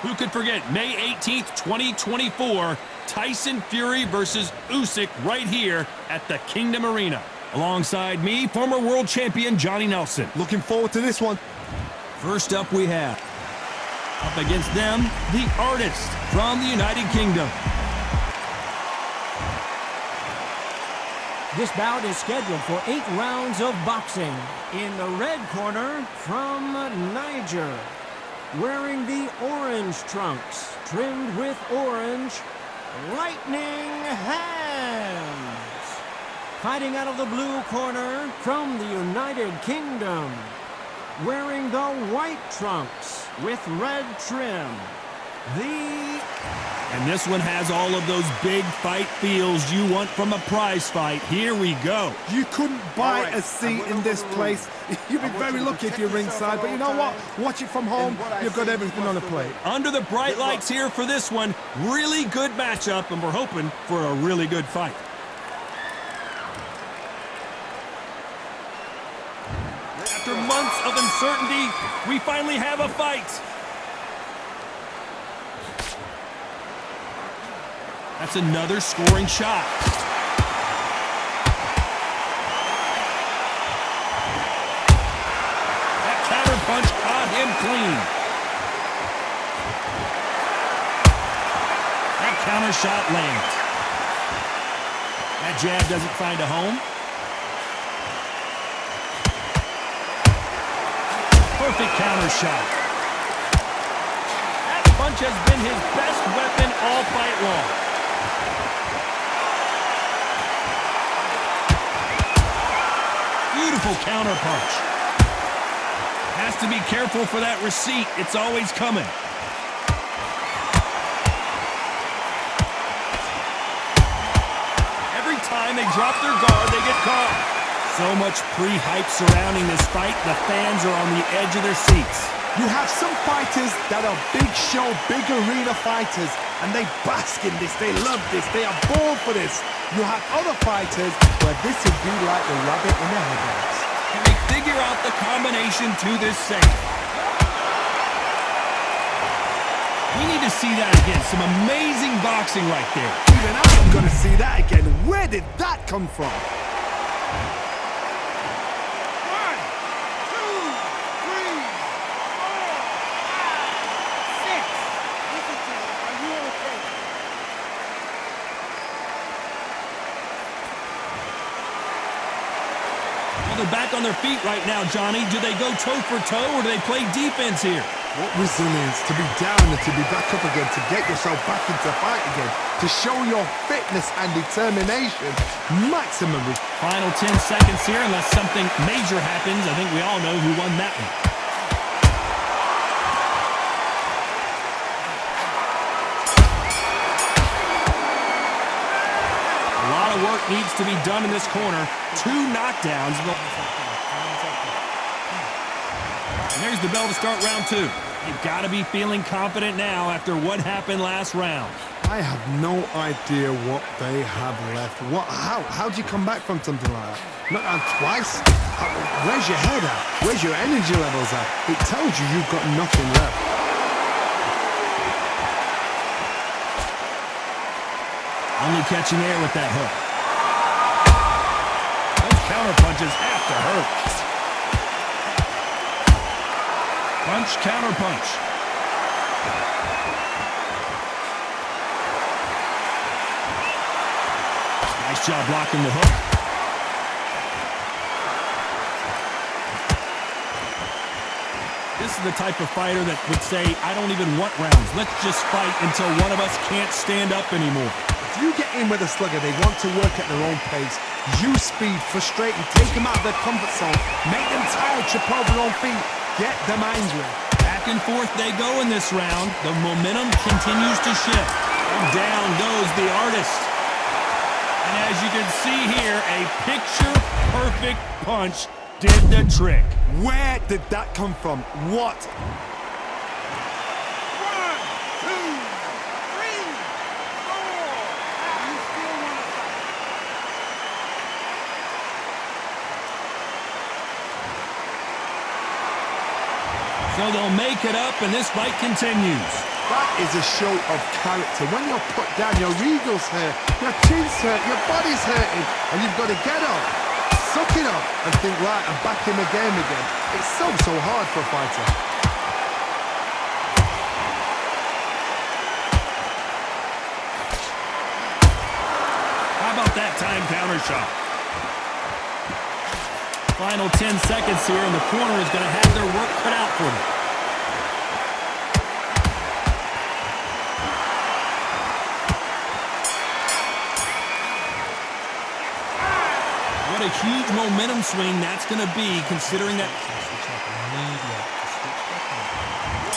Who could forget May 18th, 2024, Tyson Fury versus Usyk right here at the Kingdom Arena. Alongside me, former world champion Johnny Nelson. Looking forward to this one. First up we have, up against them, the Artist from the United Kingdom. This bout is scheduled for 8 rounds of boxing. In the red corner, from Niger, wearing the orange trunks, trimmed with orange, lightning hands. Fighting out of the blue corner, from the United Kingdom, wearing the white trunks with red trim, And this one has all of those big fight feels you want from a prize fight. Here we go. You couldn't buy a seat in this place. You'd be very lucky if you're ringside, but you know what? Watch it from home. You've got everything on a plate. Under the bright lights here for this one. Really good matchup, and we're hoping for a really good fight. After months of uncertainty, we finally have a fight. That's another scoring shot. That counter punch caught him clean. That counter shot lands. That jab doesn't find a home. Perfect counter shot. That punch has been his best weapon all fight long. Beautiful counter punch. Has to be careful for that receipt. It's always coming. Every time they drop their guard, they get caught. So much pre-hype surrounding this fight, the fans are on the edge of their seats. You have some fighters that are big show, big arena fighters, and they bask in this, they love this, they are born for this. You have other fighters where this would be like the rabbit in the headlights. Can they figure out the combination to this safe? We need to see that again. Some amazing boxing right there. Even I'm gonna see that again. Where did that come from? They're back on their feet right now, Johnny. Do they go toe for toe or do they play defense here? What resilience to be down and to be back up again, to get yourself back into fight again, to show your fitness and determination. Maximum. Final 10 seconds here, unless something major happens. I think we all know who won that one. A lot of work needs to be done in this corner. 2 knockdowns. And there's the bell to start round 2. You've got to be feeling confident now after what happened last round. I have no idea what they have left. How do you come back from something like that? Not down twice? Where's your head at? Where's your energy levels at? It tells you you've got nothing left. Only catching air with that hook. Those counter punches have to hurt. Punch, counter punch. Nice job blocking the hook. This is the type of fighter that would say, I don't even want rounds. Let's just fight until one of us can't stand up anymore. If you get in with a slugger, they want to work at their own pace. Use speed, frustrate them, take them out of their comfort zone, make them tired, trip over their own feet, get them angry. Back and forth they go in this round. The momentum continues to shift. And down goes the Artist. And as you can see here, a picture-perfect punch did the trick. Where did that come from? What? 1, 2, 3, 4. You still want to fight? So they'll make it up, and this fight continues. That is a show of character. When you're put down, your ego's hurt, your chin's hurt, your body's hurting, and you've got to get up, suck it up, and think, right, I'm back in the game again. It's so hard for a fighter. How about that time counter shot? Final 10 seconds here, and the corner is going to have their work cut out for them. What a huge momentum swing that's going to be, considering that.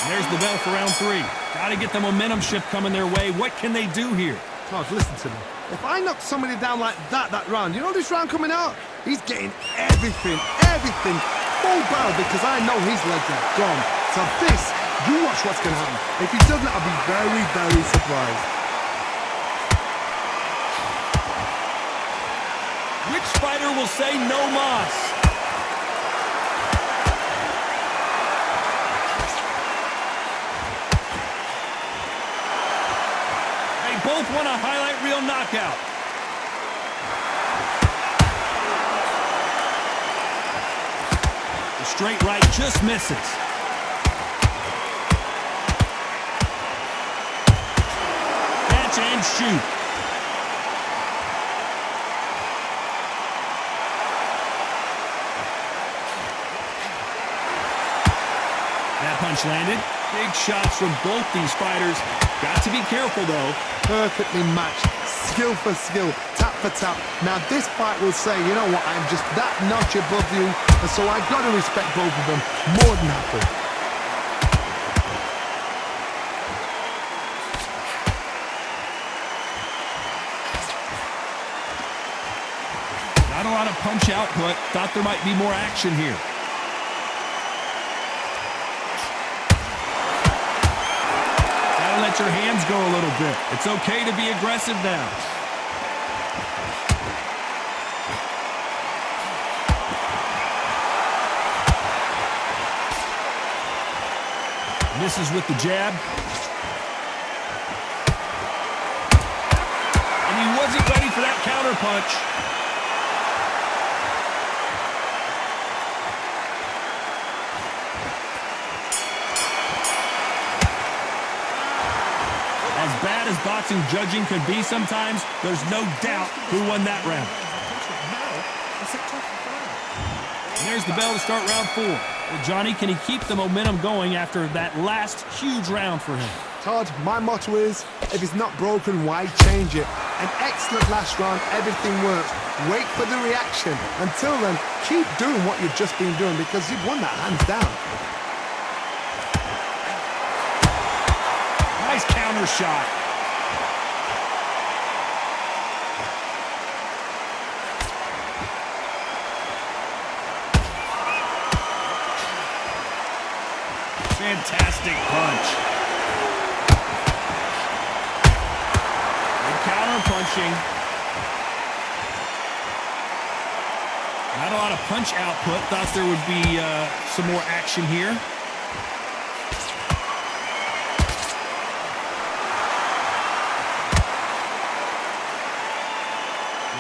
And there's the bell for round 3. Got to get the momentum shift coming their way. What can they do here? Todd, listen to me. If I knock somebody down like that round, you know this round coming out? He's getting everything, full barrel, because I know his legs are gone. So this, you watch what's going to happen. If he doesn't, I'll be very, very surprised. Which fighter will say no mas? They both want a highlight reel knockout. The straight right just misses. Catch and shoot. That punch landed. Big shots from both these fighters. Got to be careful, though. Perfectly matched. Skill for skill. Tap for tap. Now, this fight will say, you know what, I'm just that notch above you, and so I've got to respect both of them more than happy. Not a lot of punch output. Thought there might be more action here. Let your hands go a little bit. It's okay to be aggressive now. Misses with the jab. And he wasn't ready for that counter punch. As bad as boxing judging could be sometimes, there's no doubt who won that round. And there's the bell to start round 4. Well, Johnny, can he keep the momentum going after that last huge round for him? Todd, my motto is, if it's not broken, why change it? An excellent last round, everything works. Wait for the reaction. Until then, keep doing what you've just been doing, because you've won that hands down. Nice counter shot. Fantastic punch. And counter punching. Not a lot of punch output. Thought there would be some more action here.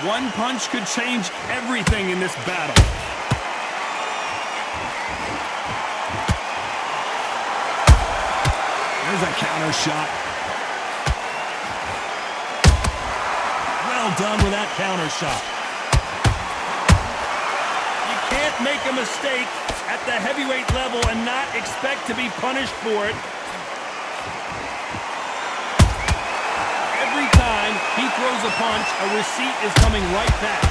One punch could change everything in this battle. There's a counter shot. Well done with that counter shot. You can't make a mistake at the heavyweight level and not expect to be punished for it. Every time he throws a punch, a receipt is coming right back.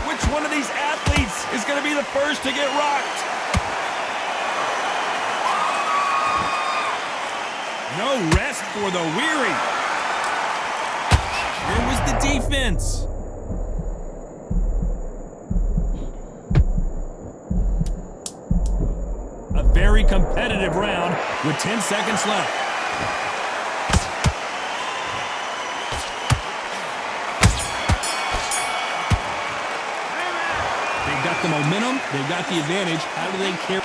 Which one of these athletes is going to be the first to get rocked? No rest for the weary. Where was the defense? A very competitive round with 10 seconds left. They've got the momentum. They've got the advantage. How do they carry?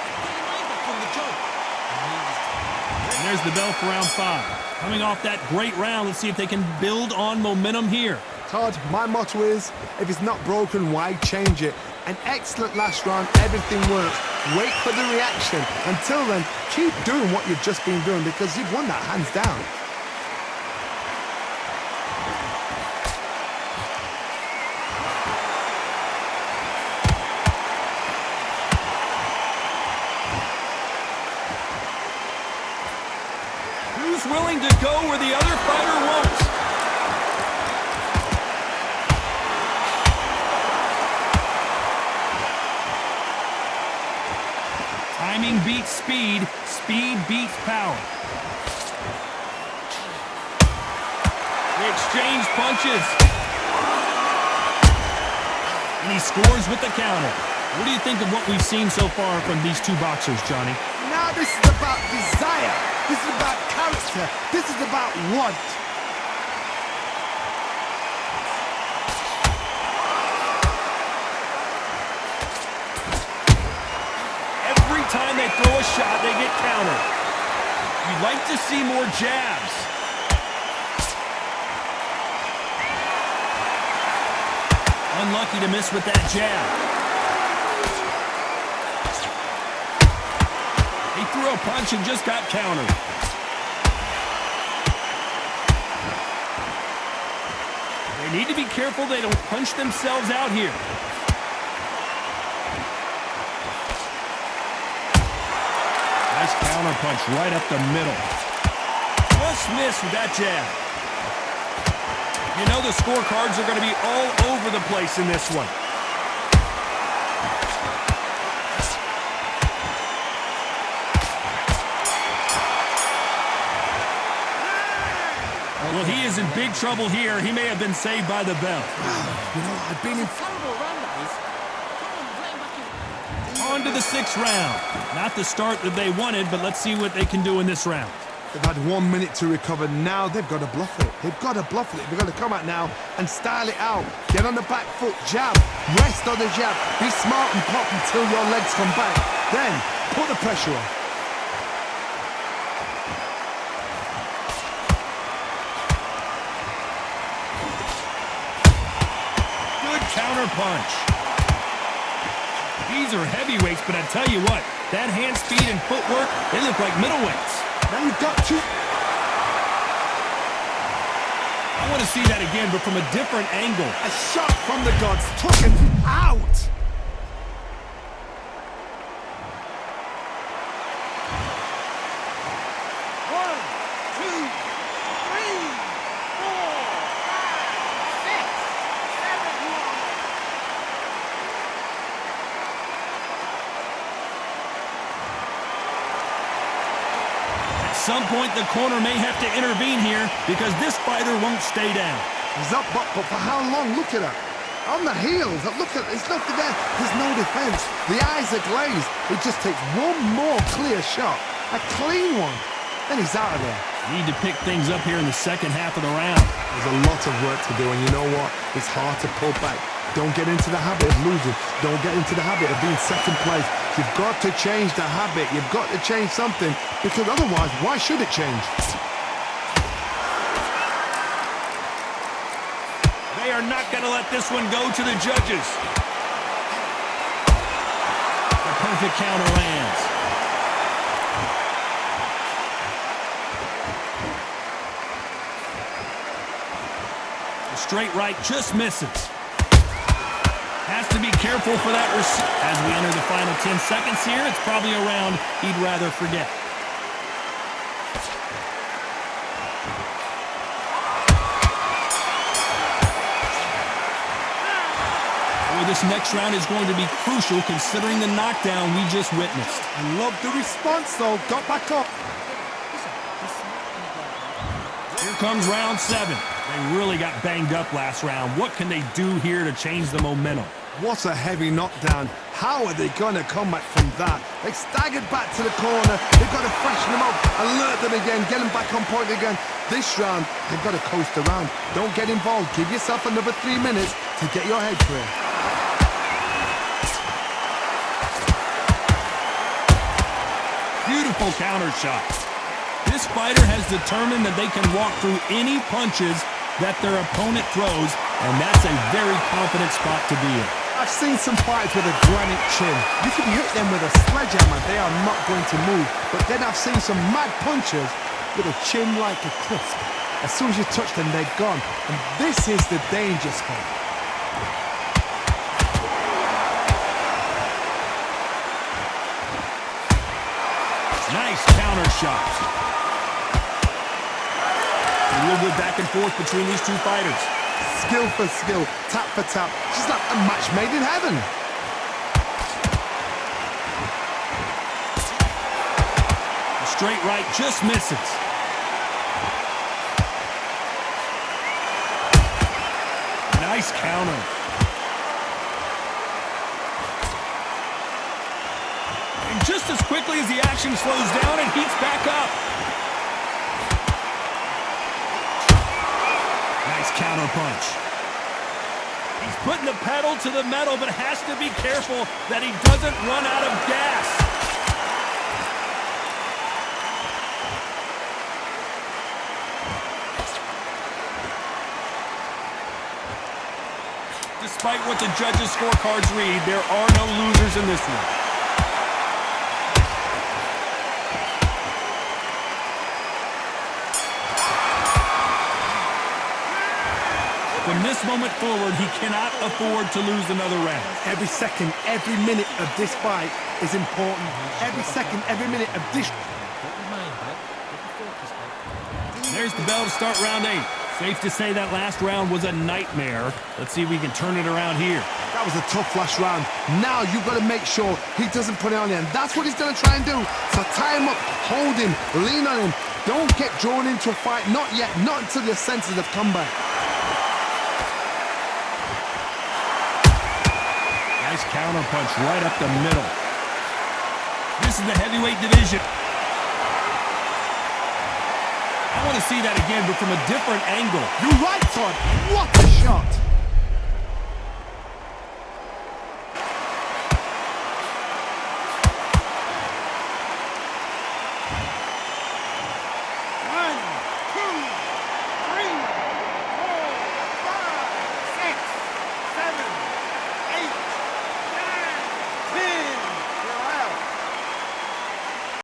there's the bell for round 5. Coming off that great round, let's see if they can build on momentum here. Todd, my motto is, if it's not broken, why change it? An excellent last round, everything works. Wait for the reaction. Until then, keep doing what you've just been doing because you've won that hands down. Who's willing to go where the other fighter won't? Timing beats speed, speed beats power. They exchange punches. And he scores with the counter. What do you think of what we've seen so far from these two boxers, Johnny? Now this is about desire. This is about character. This is about want. Every time they throw a shot, they get countered. You'd like to see more jabs. Unlucky to miss with that jab. He threw a punch and just got countered. They need to be careful they don't punch themselves out here. Nice counter punch right up the middle. Just missed with that jab. You know the scorecards are going to be all over the place in this one. Well, he is in big trouble here. He may have been saved by the bell. You know, I've been in... On to the 6th round. Not the start that they wanted, but let's see what they can do in this round. They've had 1 minute to recover. Now they've got to bluff it. They've got to bluff it. They've got to come out now and style it out. Get on the back foot, jab, rest on the jab. Be smart and pop until your legs come back. Then put the pressure on. Good counter punch. These are heavyweights, but I tell you what, that hand speed and footwork, they look like middleweights. Now you've got to... I want to see that again, but from a different angle. A shot from the gods took it out. One, two, three, four, five, six, seven. At some point, the corner may have to intervene here because this fighter won't stay down. He's up, but for how long? Look at that. On the heels. Look at, there's nothing there. There's no defense. The eyes are glazed. It just takes one more clear shot. A clean one. Then he's out of there. Need to pick things up here in the second half of the round. There's a lot of work to do, and you know what? It's hard to pull back. Don't get into the habit of losing. Don't get into the habit of being second place. You've got to change the habit. You've got to change something, because otherwise, why should it change? They are not going to let this one go to the judges. The perfect counter lands. The straight right just misses. Has to be careful for that. As we enter the final 10 seconds here, it's probably a round he'd rather forget. Boy, this next round is going to be crucial considering the knockdown we just witnessed. I love the response, though. Got back up. Here comes round 7. They really got banged up last round. What can they do here to change the momentum? What a heavy knockdown. How are they going to come back from that? They staggered back to the corner. They've got to freshen them up, alert them again, get them back on point again. This round, they've got to coast around. Don't get involved. Give yourself another 3 minutes to get your head clear. Beautiful counter shot. This fighter has determined that they can walk through any punches that their opponent throws, and that's a very confident spot to be in. I've seen some fighters with a granite chin. You can hit them with a sledgehammer, they are not going to move. But then I've seen some mad punchers with a chin like a crisp. As soon as you touch them, they're gone. And this is the danger spot. Nice counter shot. A real good back and forth between these two fighters. Skill for skill, tap for tap. She's like a match made in heaven. The straight right just misses. Nice counter. And just as quickly as the action slows down, it heats back up. Nice counter punch. He's putting the pedal to the metal, but has to be careful that he doesn't run out of gas. Despite what the judges' scorecards read, there are no losers in this one. From this moment forward, he cannot afford to lose another round. Every second, every minute of this fight is important. Every second, every minute of this... There's the bell to start round 8. Safe to say that last round was a nightmare. Let's see if we can turn it around here. That was a tough last round. Now you've got to make sure he doesn't put it on you. And that's what he's going to try and do. So tie him up, hold him, lean on him. Don't get drawn into a fight. Not yet. Not until your senses have come back. Nice counter punch right up the middle. This is the heavyweight division. I want to see that again, but from a different angle. You're right, Todd. What a shot.